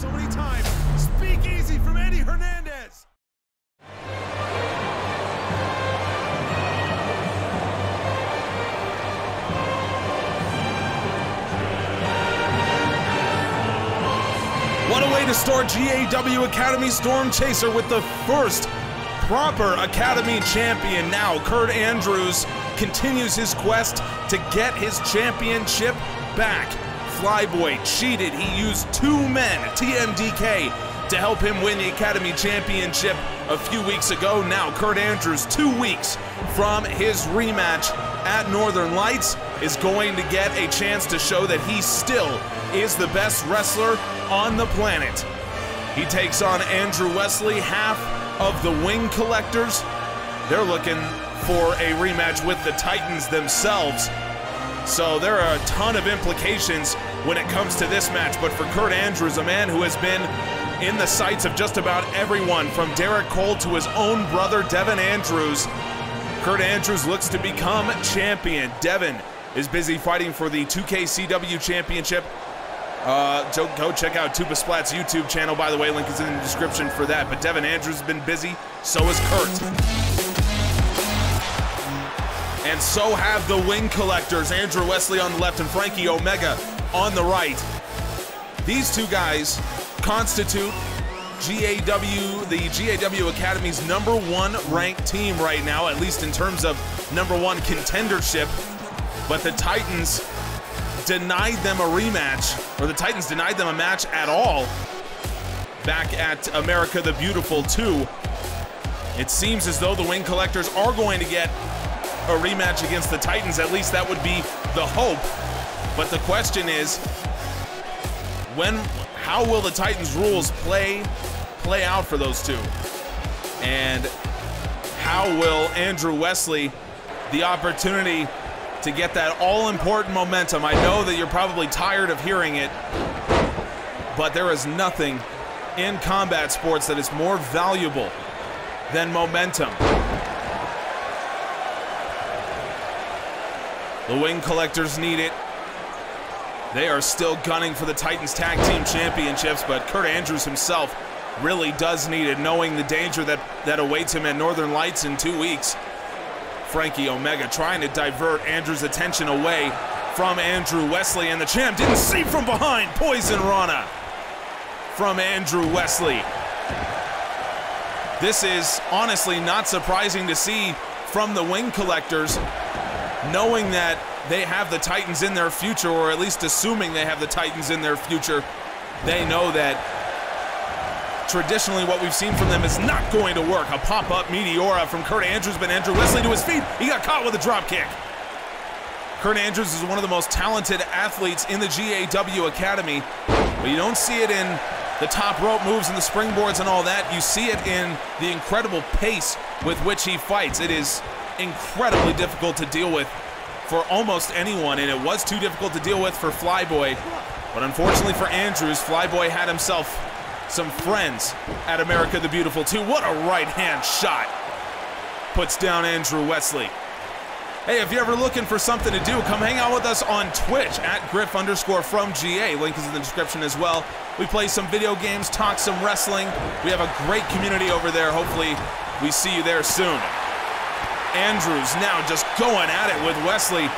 so many times. Speak easy from Eddie Hernandez. What a way to start GAW Academy Stormchaser with the first proper Academy champion. Now, Kurt Andrews continues his quest to get his championship back. Flyboy cheated. He used two men, TMDK, to help him win the Academy Championship a few weeks ago. Now, Kurt Andrews, 2 weeks from his rematch at Northern Lights, is going to get a chance to show that he still is the best wrestler on the planet. He takes on Andrew Wesley, half of the Wing Collectors. They're looking for a rematch with the Titans themselves. So there are a ton of implications when it comes to this match. But for Kurt Andrews, a man who has been in the sights of just about everyone, from Derrick Cole to his own brother, Devin Andrews, Kurt Andrews looks to become champion. Devin is busy fighting for the 2KCW Championship. Go check out Tuba Splat's YouTube channel, by the way. Link is in the description for that. But Devin Andrews has been busy, so has Kurt. And so have the Wing Collectors, Andrew Wesley on the left and Frankie Omega on the right. These two guys constitute GAW, the GAW Academy's #1 ranked team right now, at least in terms of #1 contendership. But the Titans denied them a rematch, or the Titans denied them a match at all back at America the Beautiful 2. It seems as though the Wing Collectors are going to get a rematch against the Titans. At least that would be the hope. But the question is, how will the Titans rules play out for those two? And how will Andrew Wesley the opportunity to get that all-important momentum? I know that you're probably tired of hearing it, but there is nothing in combat sports that is more valuable than momentum. The Wing Collectors need it. They are still gunning for the Titans Tag Team Championships, but Kurt Andrews himself really does need it, knowing the danger that awaits him at Northern Lights in 2 weeks. Frankie Omega trying to divert Andrews' attention away from Andrew Wesley, and the champ didn't see from behind. Poison Rana from Andrew Wesley. This is honestly not surprising to see from the Wing Collectors, knowing that they have the Titans in their future, or at least assuming they have the Titans in their future. They know that traditionally what we've seen from them is not going to work. A pop-up Meteora from Kurt Andrews, but Andrew Wesley to his feet. He got caught with a drop kick. Kurt Andrews is one of the most talented athletes in the GAW Academy, but you don't see it in the top rope moves and the springboards and all that. You see it in the incredible pace with which he fights. It is incredibly difficult to deal with for almost anyone, and it was too difficult to deal with for Flyboy. But unfortunately for Andrews, Flyboy had himself some friends at America the Beautiful 2. What a right-hand shot. Puts down Andrew Wesley. Hey, if you're ever looking for something to do, come hang out with us on Twitch at Griff_from_GA. Link is in the description as well. We play some video games, talk some wrestling. We have a great community over there. Hopefully we see you there soon. Andrews now just going at it with Wesley.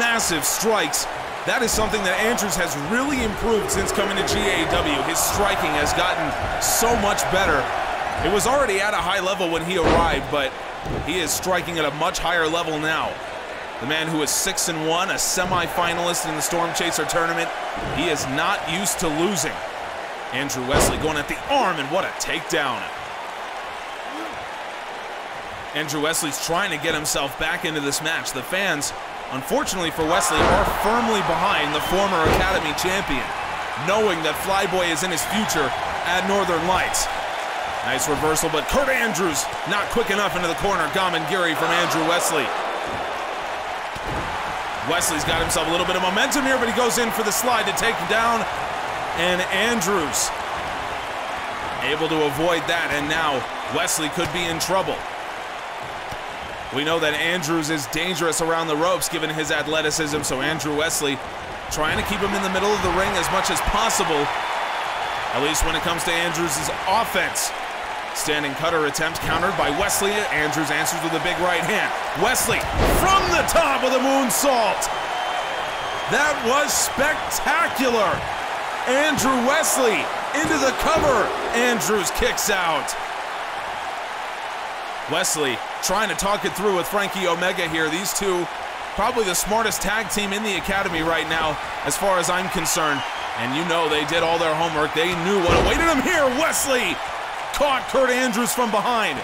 Massive strikes. That is something that Andrews has really improved since coming to GAW. His striking has gotten so much better. It was already at a high level when he arrived, but he is striking at a much higher level now. The man who is 6-1, a semi-finalist in the Stormchaser tournament, he is not used to losing. Andrew Wesley going at the arm, and what a takedown. Andrew Wesley's trying to get himself back into this match. The fans, unfortunately for Wesley, are firmly behind the former Academy champion, knowing that Flyboy is in his future at Northern Lights. Nice reversal, but Kurt Andrews not quick enough into the corner. Gamangiri from Andrew Wesley. Wesley's got himself a little bit of momentum here, but he goes in for the slide to take him down. And Andrews able to avoid that, and now Wesley could be in trouble. We know that Andrews is dangerous around the ropes given his athleticism, so Andrew Wesley trying to keep him in the middle of the ring as much as possible. at least when it comes to Andrews' offense. Standing cutter attempt countered by Wesley. Andrews answers with a big right hand. Wesley from the top of the moonsault. That was spectacular. Andrew Wesley into the cover. Andrews kicks out. Wesley trying to talk it through with Frankie Omega here. These two, probably the smartest tag team in the Academy right now, as far as I'm concerned. And you know they did all their homework. They knew what awaited them here. Wesley caught Kurt Andrews from behind.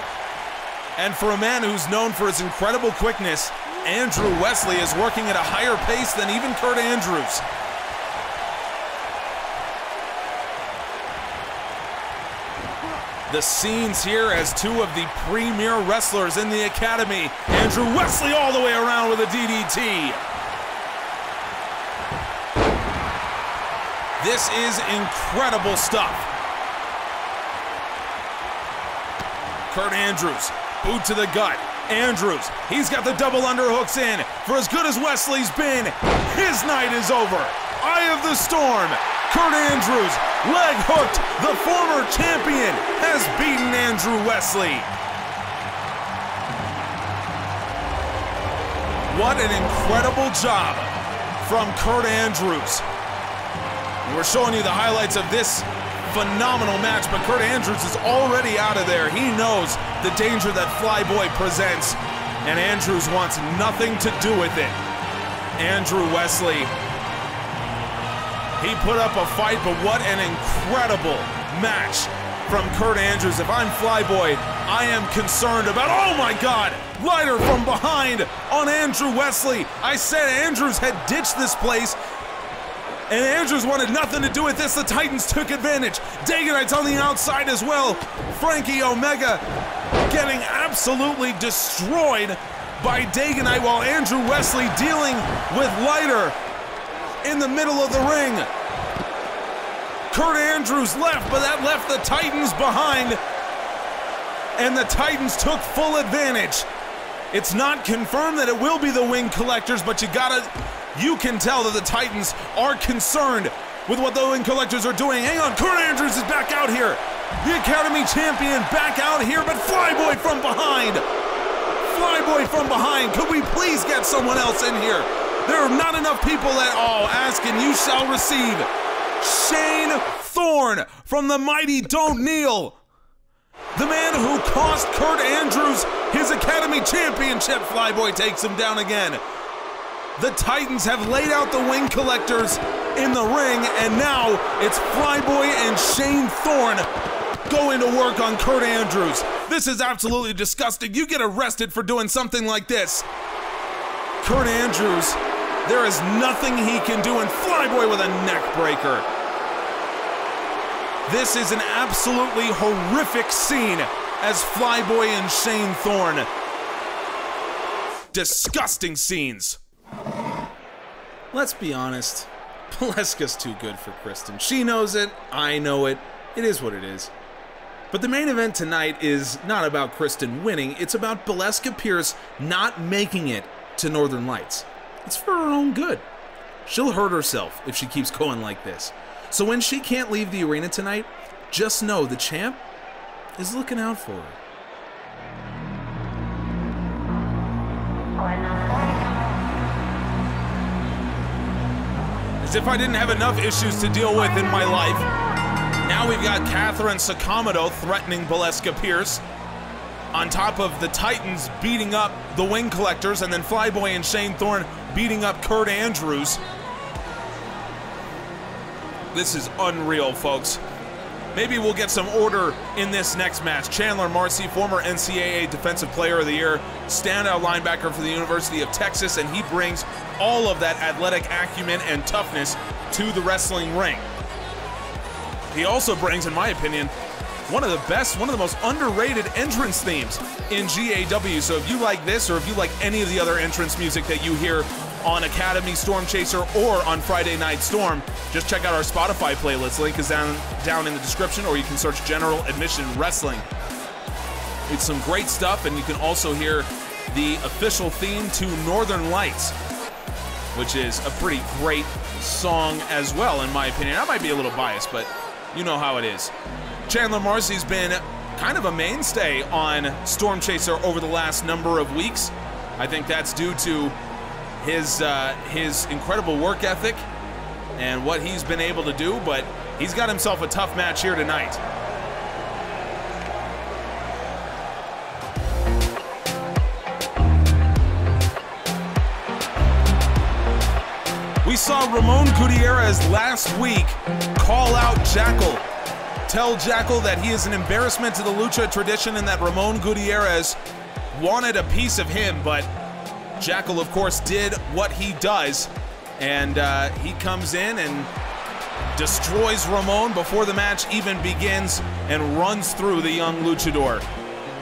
And for a man who's known for his incredible quickness, Andrew Wesley is working at a higher pace than even Kurt Andrews. The scenes here as two of the premier wrestlers in the Academy. Andrew Wesley all the way around with a DDT. This is incredible stuff. Kurt Andrews, boot to the gut. Andrews, he's got the double underhooks in. For as good as Wesley's been, his night is over. Eye of the storm. Kurt Andrews, leg hooked. The former champion has beaten Andrew Wesley. What an incredible job from Kurt Andrews. We're showing you the highlights of this phenomenal match, but Kurt Andrews is already out of there. He knows the danger that Flyboy presents, and Andrews wants nothing to do with it. Andrew Wesley, he put up a fight, but what an incredible match from Kurt Andrews. If I'm Flyboy, I am concerned about, oh my God, lighter from behind on Andrew Wesley. I said Andrews had ditched this place, and Andrews wanted nothing to do with this. The Titans took advantage. Dagonite's on the outside as well. Frankie Omega getting absolutely destroyed by Dagonite while Andrew Wesley dealing with lighter in the middle of the ring. Kurt Andrews left, but that left the Titans behind, and the Titans took full advantage. It's not confirmed that it will be the Wing Collectors, but you can tell that the Titans are concerned with what the Wing Collectors are doing. Hang on, Kurt Andrews is back out here. The Academy champion back out here, but Flyboy from behind. Flyboy from behind. Could we please get someone else in here? There are not enough people at all. Ask and you shall receive. Shane Thorne from the mighty Don't Kneel. The man who cost Kurt Andrews his Academy championship. Flyboy takes him down again. The Titans have laid out the Wing Collectors in the ring, and now it's Flyboy and Shane Thorne going to work on Kurt Andrews. This is absolutely disgusting. You get arrested for doing something like this. Kurt Andrews, there is nothing he can do, and Flyboy with a neck breaker. This is an absolutely horrific scene as Flyboy and Shane Thorne. Disgusting scenes. Let's be honest, Ballesca's too good for Kristin. She knows it, I know it, it is what it is. But the main event tonight is not about Kristin winning, it's about Ballesca Pierce not making it to Northern Lights. It's for her own good. She'll hurt herself if she keeps going like this. So when she can't leave the arena tonight, just know the champ is looking out for her. As if I didn't have enough issues to deal with in my life, now we've got Katherine Sakamoto threatening Ballesca Pierce, on top of the Titans beating up the Wing Collectors, and then Flyboy and Shane Thorne beating up Kurt Andrews. This is unreal, folks. Maybe we'll get some order in this next match. Chandler, Marcy, former NCAA Defensive Player of the Year, standout linebacker for the University of Texas, and he brings all of that athletic acumen and toughness to the wrestling ring. He also brings, in my opinion, one of the best, one of the most underrated entrance themes in GAW. So if you like this, or if you like any of the other entrance music that you hear on Academy, Stormchaser, or on Friday Night Storm, just check out our Spotify playlist. Link is down in the description, or you can search General Admission Wrestling. It's some great stuff, and you can also hear the official theme to Northern Lights, which is a pretty great song as well, in my opinion. I might be a little biased, but You know how it is. Chandler Marcy's been kind of a mainstay on Stormchaser over the last number of weeks. I think that's due to his incredible work ethic and what he's been able to do, but he's got himself a tough match here tonight. We saw Ramon Gutierrez last week call out Jackal. Tell Jackal that he is an embarrassment to the lucha tradition and that Ramon Gutierrez wanted a piece of him, but Jackal, of course, did what he does, and he comes in and destroys Ramon before the match even begins and runs through the young luchador.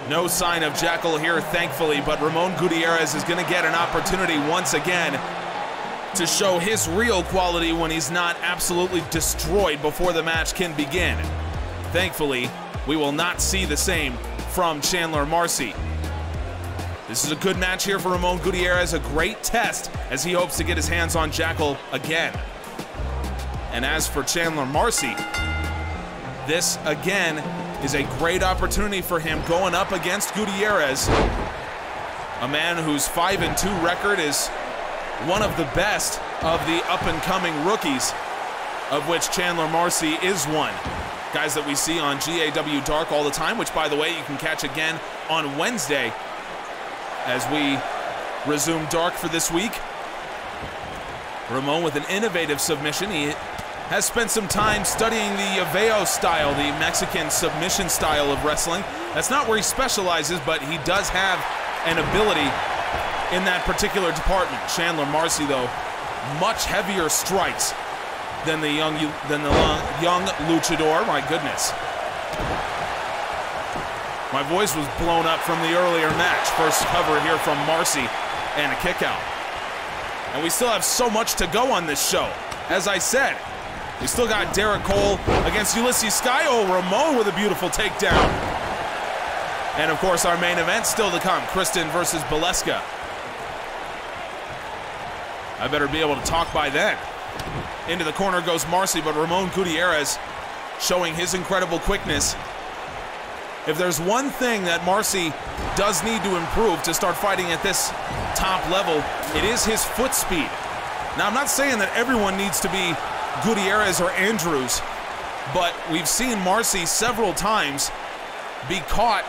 No sign of Jackal here, thankfully, but Ramon Gutierrez is going to get an opportunity once again to show his real quality when he's not absolutely destroyed before the match can begin. Thankfully, we will not see the same from Chandler Marcy. This is a good match here for Ramon Gutierrez, a great test as he hopes to get his hands on Jackal again. And as for Chandler Marcy, this again is a great opportunity for him going up against Gutierrez, a man whose 5-2 record is one of the best of the up-and-coming rookies, of which Chandler Marcy is one. Guys that we see on GAW Dark all the time, which, by the way, you can catch again on Wednesday as we resume Dark for this week. Ramon with an innovative submission. He has spent some time studying the GAW style, the Mexican submission style of wrestling. That's not where he specializes, but he does have an ability in that particular department. Chandler Marcy, though, much heavier strikes than the young luchador. My goodness. My voice was blown up from the earlier match. First cover here from Marcy and a kick out. And we still have so much to go on this show. As I said, we still got Derrick Cole against Ulysses. Oh, Ramon with a beautiful takedown. And of course, our main event still to come. Kristin versus Ballesca. I better be able to talk by then. Into the corner goes Marcy, but Ramon Gutierrez showing his incredible quickness. If there's one thing that Marcy does need to improve to start fighting at this top level, it is his foot speed. Now, I'm not saying that everyone needs to be Gutierrez or Andrews, but we've seen Marcy several times be caught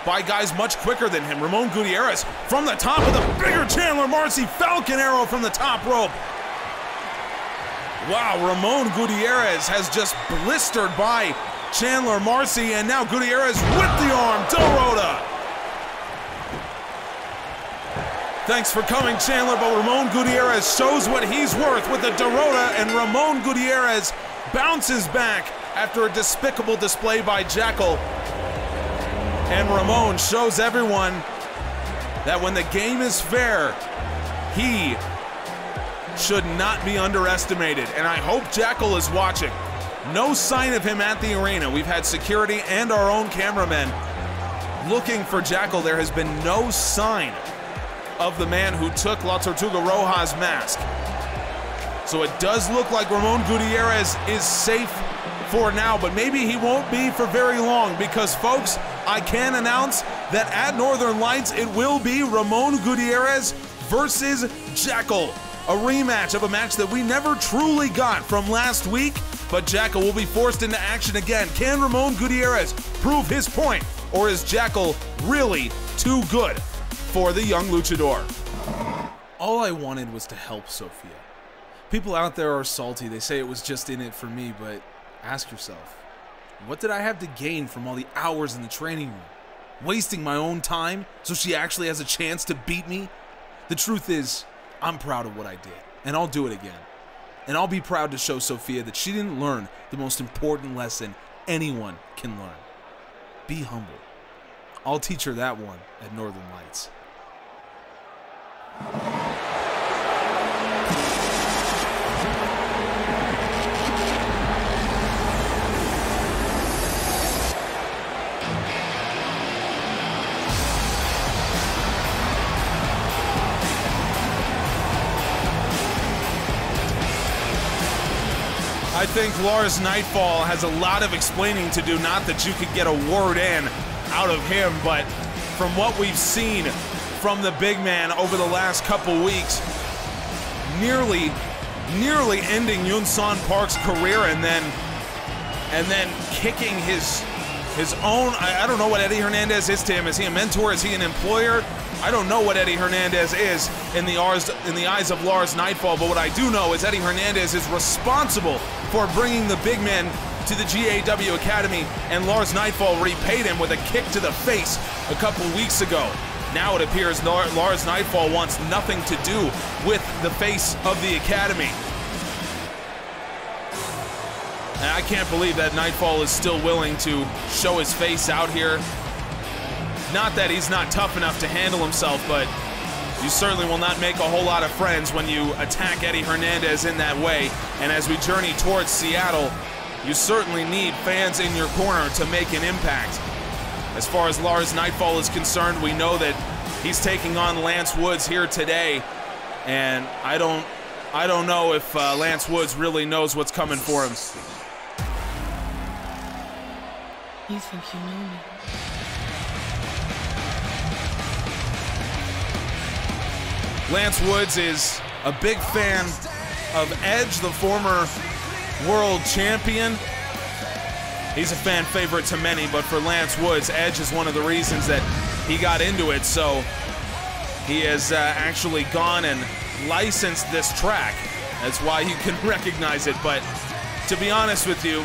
by guys much quicker than him. Ramon Gutierrez from the top of the bigger Chandler Marcy, Falcon Arrow from the top rope. Wow, Ramon Gutierrez has just blistered by Chandler Marcy, and now Gutierrez with the arm, Dorota. Thanks for coming, Chandler, but Ramon Gutierrez shows what he's worth with the Dorota, and Ramon Gutierrez bounces back after a despicable display by Jackal. And Ramon shows everyone that when the game is fair, he should not be underestimated. And I hope Jackal is watching. No sign of him at the arena. We've had security and our own cameramen looking for Jackal. There has been no sign of the man who took La Tortuga Roja's mask. So it does look like Ramon Gutierrez is safe for now, but maybe he won't be for very long, because folks, I can announce that at Northern Lights it will be Ramon Gutierrez versus Jackal, a rematch of a match that we never truly got from last week, but Jackal will be forced into action again. Can Ramon Gutierrez prove his point, or is Jackal really too good for the young luchador? All I wanted was to help Sophia. People out there are salty. They say it was just in it for me, but ask yourself, what did I have to gain from all the hours in the training room? Wasting my own time so she actually has a chance to beat me? The truth is, I'm proud of what I did, and I'll do it again. And I'll be proud to show Sophia that she didn't learn the most important lesson anyone can learn. Be humble. I'll teach her that one at Northern Lights. I think Lars Nightfall has a lot of explaining to do. Not that you could get a word in out of him, but from what we've seen from the big man over the last couple weeks, nearly ending Yun-Son Park's career, and then kicking his own. I don't know what Eddie Hernandez is to him. Is he a mentor? Is he an employer? I don't know what Eddie Hernandez is in the eyes of Lars Nightfall, but what I do know is Eddie Hernandez is responsible for bringing the big man to the GAW Academy, and Lars Nightfall repaid him with a kick to the face a couple weeks ago. Now it appears Lars Nightfall wants nothing to do with the face of the Academy. And I can't believe that Nightfall is still willing to show his face out here. Not that he's not tough enough to handle himself, but you certainly will not make a whole lot of friends when you attack Eddie Hernandez in that way. And as we journey towards Seattle, you certainly need fans in your corner to make an impact. As far as Lars Nightfall is concerned, we know that he's taking on Lance Woods here today, and I don't know if Lance Woods really knows what's coming for him. You think you know me? Lance Woods is a big fan of Edge, the former world champion. He's a fan favorite to many, but for Lance Woods, Edge is one of the reasons that he got into it. So he has actually gone and licensed this track. That's why you can recognize it. But to be honest with you,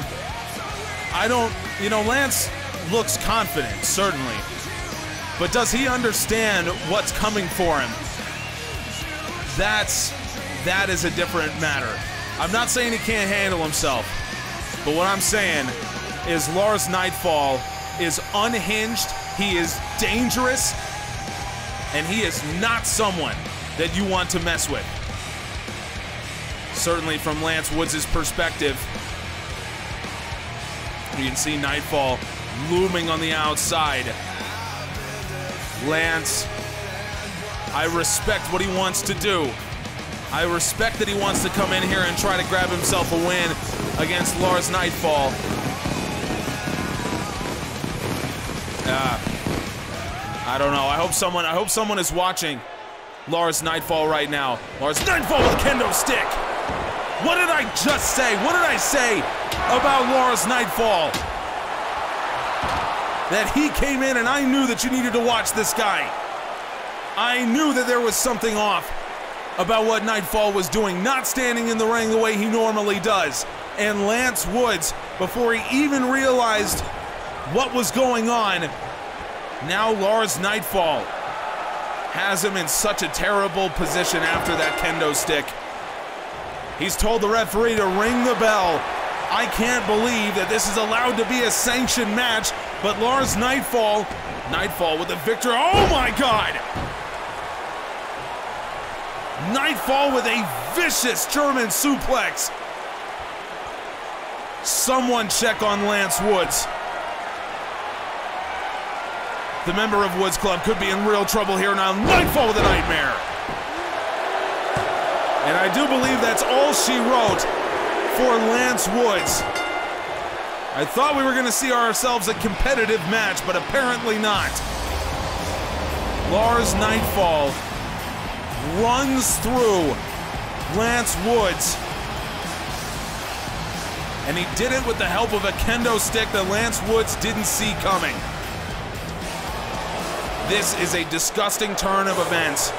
Lance looks confident, certainly. But does he understand what's coming for him? That is a different matter. I'm not saying he can't handle himself, but what I'm saying is Lars Nightfall is unhinged, he is dangerous, and he is not someone that you want to mess with. Certainly from Lance Woods' perspective, you can see Nightfall looming on the outside. Lance, I respect what he wants to do. I respect that he wants to come in here and try to grab himself a win against Lars Nightfall. I don't know. I hope someone is watching Lars Nightfall right now. Lars Nightfall with a kendo stick. What did I just say? What did I say about Lars Nightfall? That he came in and I knew that you needed to watch this guy. I knew that there was something off about what Nightfall was doing, not standing in the ring the way he normally does. And Lance Woods, before he even realized what was going on, now Lars Nightfall has him in such a terrible position after that kendo stick. He's told the referee to ring the bell. I can't believe that this is allowed to be a sanctioned match, but Lars Nightfall with the victory. Oh my God! Nightfall with a vicious German suplex. Someone check on Lance Woods. The member of Woods Club could be in real trouble here now. Nightfall with a nightmare. And I do believe that's all she wrote for Lance Woods. I thought we were going to see ourselves a competitive match, but apparently not. Lars Nightfall runs through Lance Woods. And he did it with the help of a kendo stick that Lance Woods didn't see coming. This is a disgusting turn of events.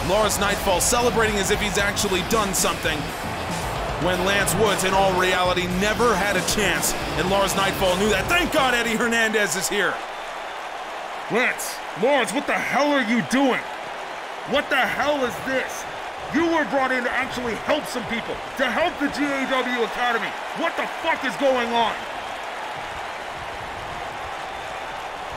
Lars Nightfall celebrating as if he's actually done something, when Lance Woods, in all reality, never had a chance, and Lars Nightfall knew that. Thank God Eddie Hernandez is here. Lars, what the hell are you doing? What the hell is this? You were brought in to actually help some people, to help the GAW Academy. What the fuck is going on?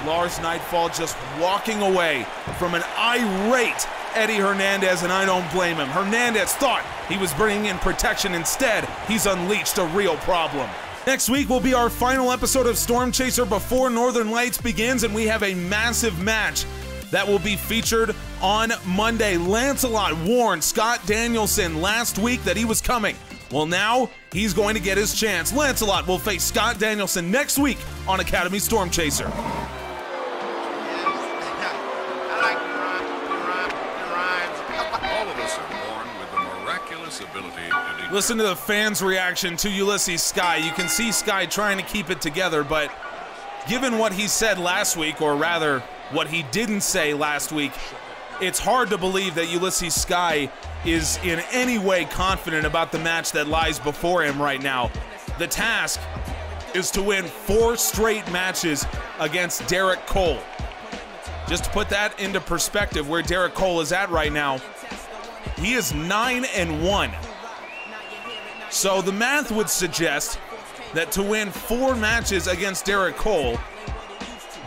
Lars Nightfall just walking away from an irate Eddie Hernandez, and I don't blame him. Hernandez thought he was bringing in protection. Instead, he's unleashed a real problem. Next week will be our final episode of Stormchaser before Northern Lights begins, and we have a massive match that will be featured on Monday. Lancelot warned Scott Danielson last week that he was coming Well, now he's going to get his chance. Lancelot will face Scott Danielson next week on Academy Stormchaser. All of us are born with the miraculous ability to Listen to the fans' reaction to Ulysses Sky. You can see Sky trying to keep it together, but given what he said last week, or rather, what he didn't say last week, it's hard to believe that Ulysses Sky is in any way confident about the match that lies before him right now. The task is to win 4 straight matches against Derrick Cole. Just to put that into perspective, where Derrick Cole is at right now, he is 9-1. So the math would suggest that to win 4 matches against Derrick Cole,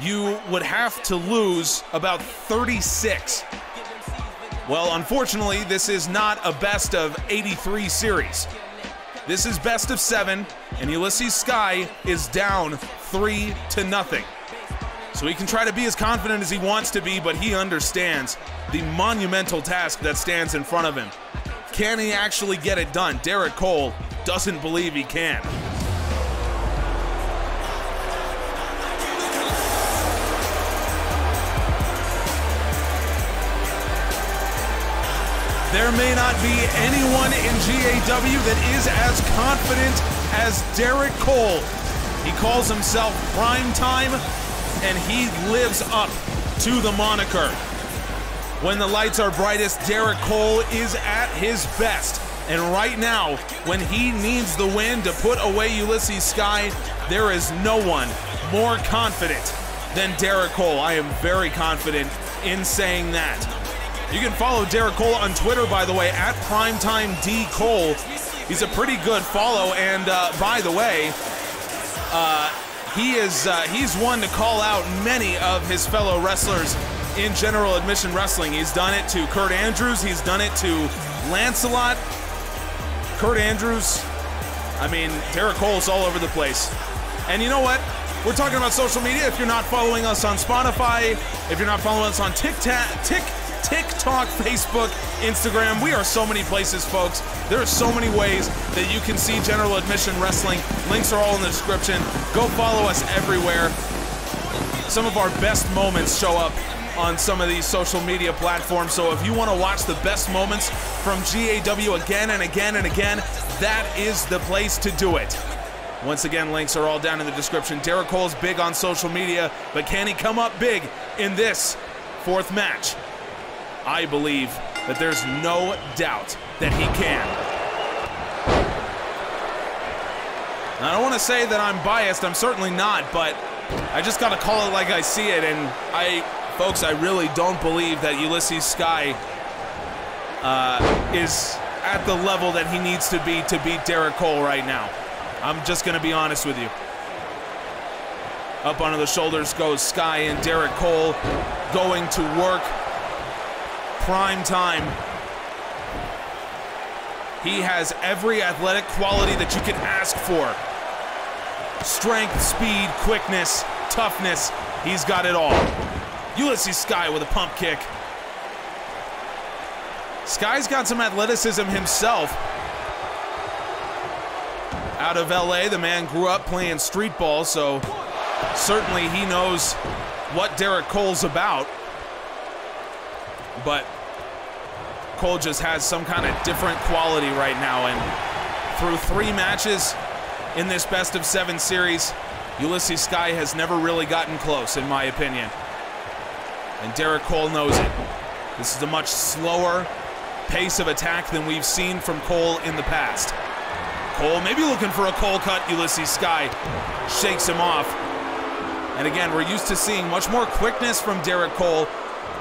you would have to lose about 36. Well, unfortunately, this is not a best of 83 series. This is best of 7, and Ulysses Sky is down 3-0. So he can try to be as confident as he wants to be, but he understands the monumental task that stands in front of him. Can he actually get it done? Derrick Cole doesn't believe he can. There may not be anyone in GAW that is as confident as Derrick Cole. He calls himself Prime Time, and he lives up to the moniker. When the lights are brightest, Derrick Cole is at his best. And right now, when he needs the win to put away Ulysses Sky, there is no one more confident than Derrick Cole. I am very confident in saying that. You can follow Derrick Cole on Twitter, by the way, at PrimetimeDCole. He's a pretty good follow, and by the way, he's one to call out many of his fellow wrestlers in general admission wrestling. He's done it to Kurt Andrews. He's done it to Lancelot. Kurt Andrews. I mean, Derrick Cole's all over the place. And you know what? We're talking about social media. If you're not following us on Spotify, if you're not following us on TikTok, Facebook, Instagram, we are so many places, folks. There are so many ways that you can see general admission wrestling. Links are all in the description. Go follow us everywhere. Some of our best moments show up on some of these social media platforms, so if you want to watch the best moments from GAW again and again and again, that is the place to do it. Once again, links are all down in the description. Derrick Cole's big on social media, but can he come up big in this 4th match? I believe that there's no doubt that he can. I don't want to say that I'm biased, I'm certainly not, but I just gotta call it like I see it, and folks, I really don't believe that Ulysses Sky is at the level that he needs to beat Derrick Cole right now. I'm just gonna be honest with you. Up onto the shoulders goes Sky, and Derrick Cole going to work. Prime Time. He has every athletic quality that you can ask for. Strength, speed, quickness, toughness. He's got it all. Ulysses Sky with a pump kick. Sky's got some athleticism himself. Out of LA, the man grew up playing street ball, so certainly he knows what Derrick Cole's about. But Cole just has some kind of different quality right now, and through 3 matches in this best of 7 series, Ulysses Sky has never really gotten close, in my opinion. And Derrick Cole knows it. This is a much slower pace of attack than we've seen from Cole in the past. Cole maybe looking for a Cole cut. Ulysses Sky shakes him off. And again, we're used to seeing much more quickness from Derrick Cole,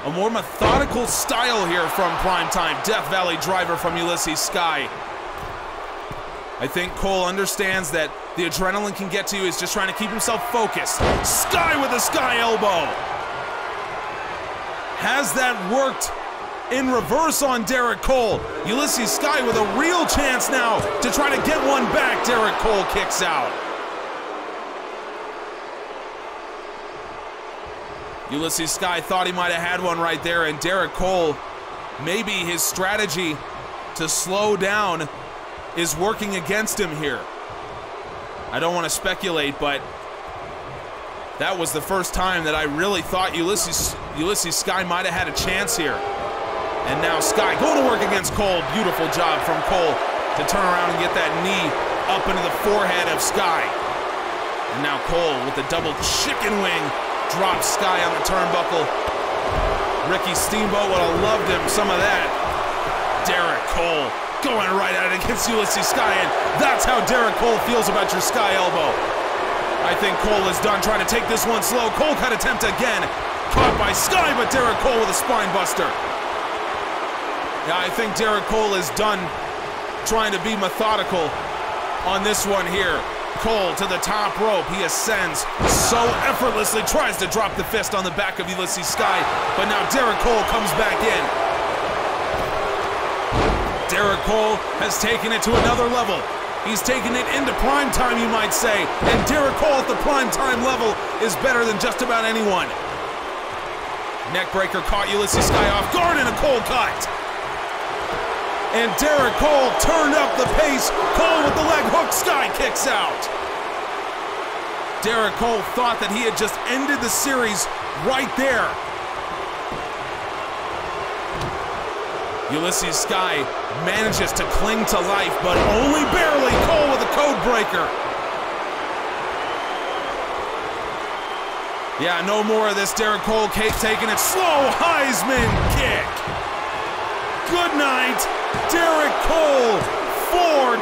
a more methodical style here from Prime Time. Death Valley driver from Ulysses Sky. I think Cole understands that the adrenaline can get to you. He's just trying to keep himself focused. Sky with a Sky elbow. Has that worked in reverse on Derrick Cole? Ulysses Sky with a real chance now to try to get one back. Derrick Cole kicks out. Ulysses Sky thought he might have had one right there, and Derrick Cole, maybe his strategy to slow down is working against him here. I don't want to speculate, but that was the first time that I really thought Ulysses Sky might have had a chance here. And now Sky going to work against Cole. Beautiful job from Cole to turn around and get that knee up into the forehead of Sky. And now Cole with the double chicken wing drops Sky on the turnbuckle. Ricky Steamboat would have loved him some of that. Derrick Cole going right at it against Ulysses Sky, and that's how Derrick Cole feels about your Sky elbow. I think Cole is done trying to take this one slow. Cole cut attempt again. Caught by Sky, but Derrick Cole with a spine buster. Yeah, I think Derrick Cole is done trying to be methodical on this one here. Cole to the top rope. He ascends so effortlessly, tries to drop the fist on the back of Ulysses Sky, but now Derrick Cole comes back in. Derrick Cole has taken it to another level. He's taken it into prime time, you might say, and Derrick Cole at the prime time level is better than just about anyone. Neckbreaker caught Ulysses Sky off guard and a Cole cut. And Derrick Cole turned up the pace. Cole with the leg hook, Sky kicks out. Derrick Cole thought that he had just ended the series right there. Ulysses Sky manages to cling to life, but only barely. Cole with a code breaker. Yeah, no more of this. Derrick Cole taking it slow. Heisman kick. Good night, Derrick Cole. 4-0.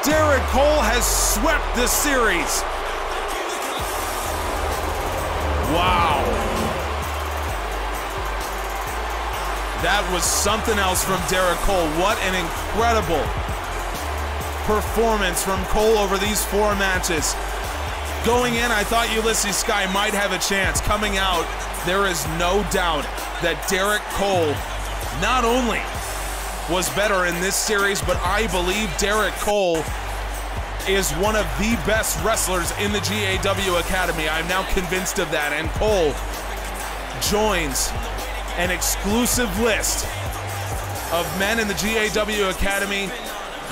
Derrick Cole has swept this series. Wow. That was something else from Derrick Cole. What an incredible performance from Cole over these 4 matches. Going in, I thought Ulysses Sky might have a chance. Coming out, there is no doubt that Derrick Cole not only was better in this series, but I believe Derrick Cole is one of the best wrestlers in the GAW Academy. I'm now convinced of that, and Cole joins an exclusive list of men in the GAW Academy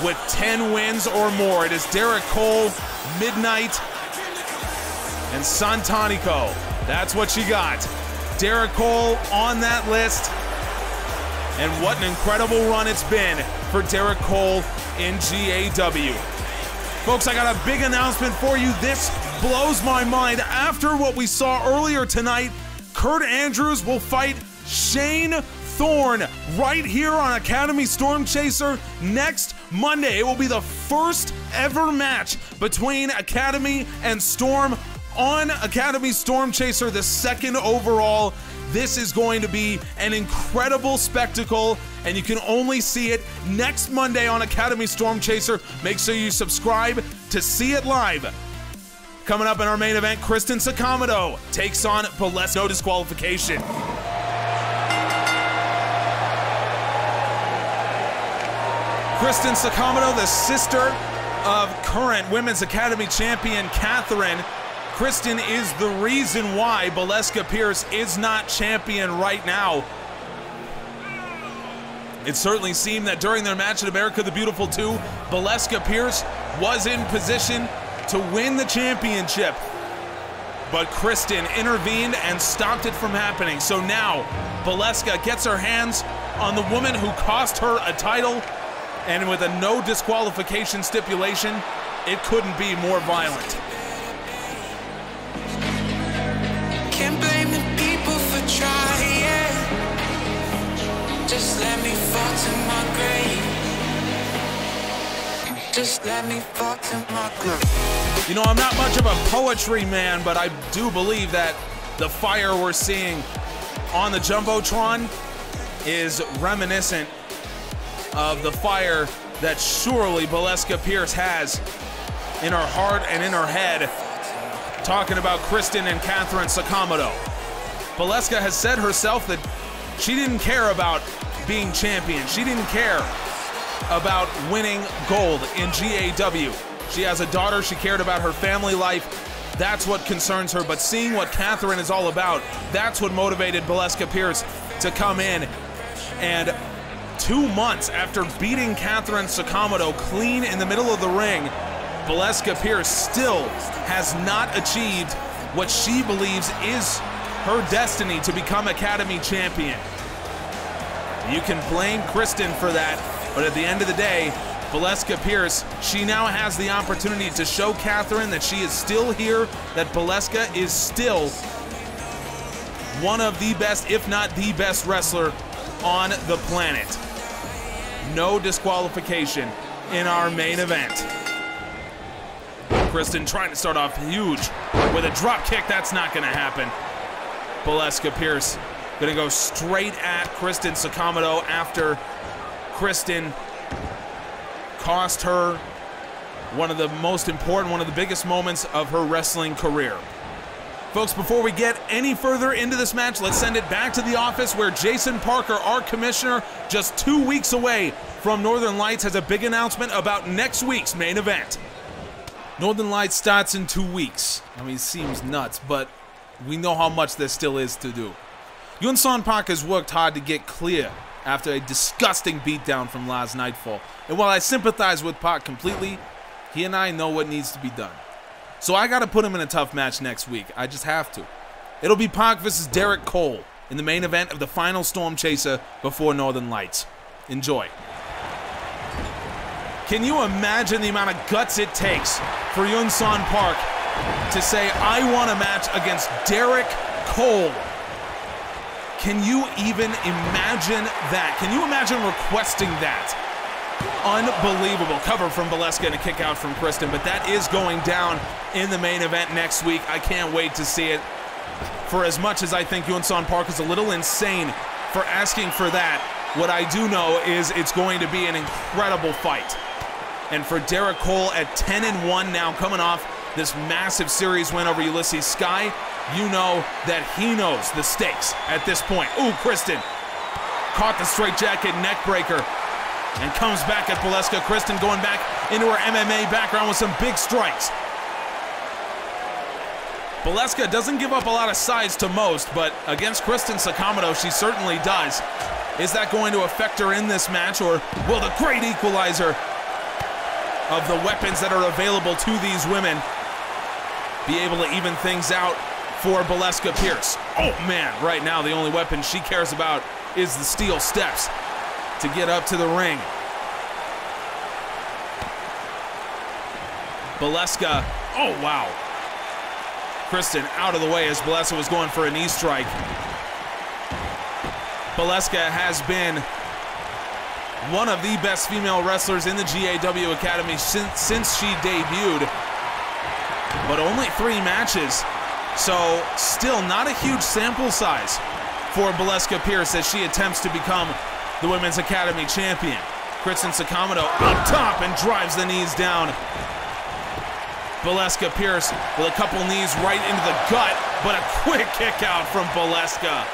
with 10 wins or more. It is Derrick Cole, Midnight, and Santanico. That's what you got. Derrick Cole on that list. And what an incredible run it's been for Derrick Cole in GAW. Folks, I got a big announcement for you. This blows my mind. After what we saw earlier tonight, Kurt Andrews will fight Shane Thorne right here on Academy Stormchaser next Monday. It will be the first ever match between Academy and Storm on Academy Stormchaser, the 2nd overall. This is going to be an incredible spectacle, and you can only see it next Monday on Academy Stormchaser. Make sure you subscribe to see it live. Coming up in our main event, Kristin Sakamoto takes on Ballesca. No disqualification. Kristin Sakamoto, the sister of current Women's Academy champion Katherine. Kristin is the reason why Ballesca Pierce is not champion right now. It certainly seemed that during their match at America the Beautiful 2, Ballesca Pierce was in position to win the championship. But Kristin intervened and stopped it from happening. So now Ballesca gets her hands on the woman who cost her a title, and with a no disqualification stipulation, it couldn't be more violent. Can't blame the people for trying. Just let me fall to my grave. Just let me fall to my grave. You know, I'm not much of a poetry man, but I do believe that the fire we're seeing on the Jumbotron is reminiscent of the fire that surely Ballesca Pierce has in her heart and in her head. Talking about Kristin and Katherine Sakamoto. Ballesca has said herself that she didn't care about being champion. She didn't care about winning gold in GAW. She has a daughter. She cared about her family life. That's what concerns her. But seeing what Katherine is all about, that's what motivated Ballesca Pierce to come in and 2 months after beating Katherine Sakamoto clean in the middle of the ring, Ballesca Pierce still has not achieved what she believes is her destiny to become Academy champion. You can blame Kristin for that, but at the end of the day, Ballesca Pierce, she now has the opportunity to show Katherine that she is still here, that Ballesca is still one of the best, if not the best wrestler on the planet. No disqualification in our main event. Kristin trying to start off huge with a drop kick. That's not going to happen. Ballesca Pierce going to go straight at Kristin Sakamoto after Kristin cost her one of the most important, one of the biggest moments of her wrestling career. Folks, before we get any further into this match, let's send it back to the office where Jason Parker, our commissioner, just 2 weeks away from Northern Lights, has a big announcement about next week's main event. Northern Lights starts in 2 weeks. I mean, it seems nuts, but we know how much there still is to do. Yun-Son Park has worked hard to get clear after a disgusting beatdown from Lars Nightfall. And while I sympathize with Park completely, he and I know what needs to be done. So I gotta put him in a tough match next week. I just have to. It'll be Park versus Derrick Cole in the main event of the final Stormchaser before Northern Lights. Enjoy. Can you imagine the amount of guts it takes for Yun-Son Park to say, I want a match against Derrick Cole? Can you even imagine that? Can you imagine requesting that? Unbelievable. Cover from Ballesca and a kick out from Kristin, but that is going down in the main event next week. I can't wait to see it. For as much as I think Yun-Son Park is a little insane for asking for that, what I do know is it's going to be an incredible fight. And for Derrick Cole at 10-1 now, coming off this massive series win over Ulysses Sky, you know that he knows the stakes at this point. Ooh, Kristin caught the straitjacket neck breaker and comes back at Ballesca. Kristin going back into her MMA background with some big strikes. Ballesca doesn't give up a lot of size to most, but against Kristin Sakamoto, she certainly does. Is that going to affect her in this match, or will the great equalizer of the weapons that are available to these women be able to even things out for Ballesca Pierce? Oh man, right now the only weapon she cares about is the steel steps to get up to the ring. Ballesca, oh wow. Kristin out of the way as Ballesca was going for a knee strike. Ballesca has been one of the best female wrestlers in the GAW Academy since she debuted, but only 3 matches, so still not a huge sample size for Ballesca Pierce as she attempts to become the Women's Academy champion. Kristin Sakamoto up top and drives the knees down. Ballesca Pierce with a couple knees right into the gut, but a quick kick out from Ballesca.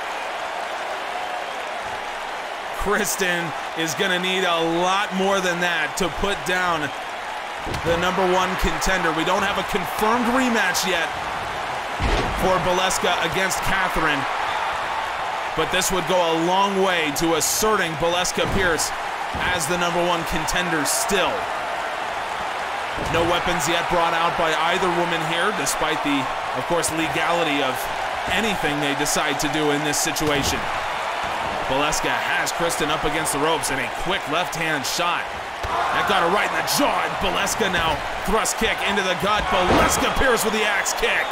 Kristin is gonna need a lot more than that to put down the #1 contender. We don't have a confirmed rematch yet for Ballesca against Katherine, but this would go a long way to asserting Ballesca Pierce as the #1 contender still. No weapons yet brought out by either woman here, despite the, of course, legality of anything they decide to do in this situation. Ballesca has Kristin up against the ropes and a quick left-hand shot. That got her right in the jaw, and Ballesca now thrust kick into the gut. Ballesca Pierce with the axe kick.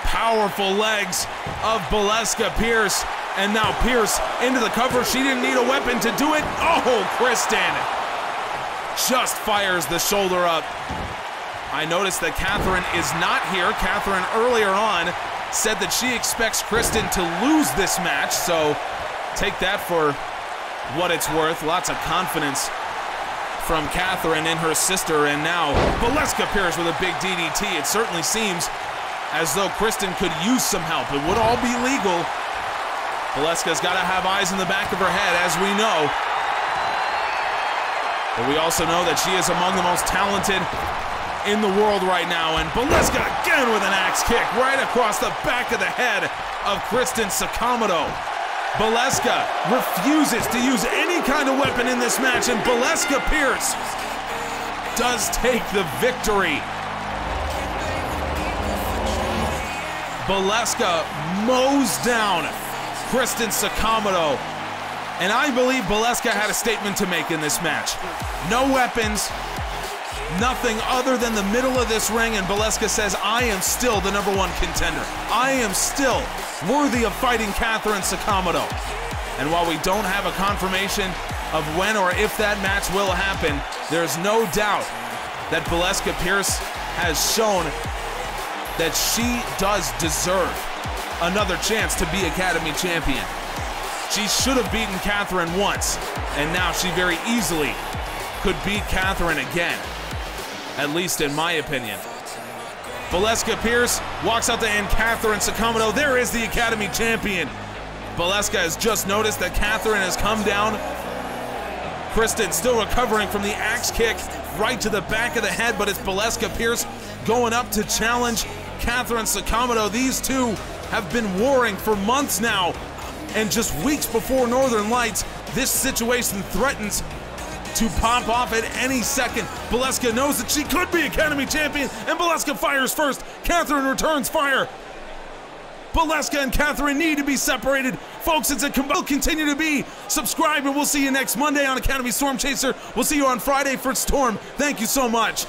Powerful legs of Ballesca Pierce, and now Pierce into the cover. She didn't need a weapon to do it. Oh, Kristin just fires the shoulder up. I noticed that Katherine is not here. Katherine earlier on said that she expects Kristin to lose this match, so take that for what it's worth. Lots of confidence from Katherine in her sister, and now Ballesca Pierce with a big DDT. It certainly seems as though Kristin could use some help. It would all be legal. Ballesca's got to have eyes in the back of her head, as we know. But we also know that she is among the most talented in the world right now, and Ballesca again with an axe kick right across the back of the head of Kristin Sakamoto. Ballesca refuses to use any kind of weapon in this match, and Ballesca Pierce does take the victory. Ballesca mows down Kristin Sakamoto, and I believe Ballesca had a statement to make in this match. No weapons, nothing other than the middle of this ring, and Ballesca says, I am still the #1 contender. I am still worthy of fighting Katherine Sakamoto. And while we don't have a confirmation of when or if that match will happen, there's no doubt that Ballesca Pierce has shown that she does deserve another chance to be Academy champion. She should have beaten Katherine once, and now she very easily could beat Katherine again, at least in my opinion. Ballesca Pierce walks out to end Katherine Sakamoto. There is the Academy champion. Ballesca has just noticed that Katherine has come down. Kristin still recovering from the axe kick right to the back of the head, but it's Ballesca Pierce going up to challenge Katherine Sakamoto. These two have been warring for months now, and just weeks before Northern Lights, this situation threatens to pop off at any second. Ballesca knows that she could be Academy champion, and Ballesca fires first. Katherine returns fire. Ballesca and Katherine need to be separated. Folks, it's will continue to be. Subscribe, and we'll see you next Monday on Academy Stormchaser. We'll see you on Friday for Storm. Thank you so much.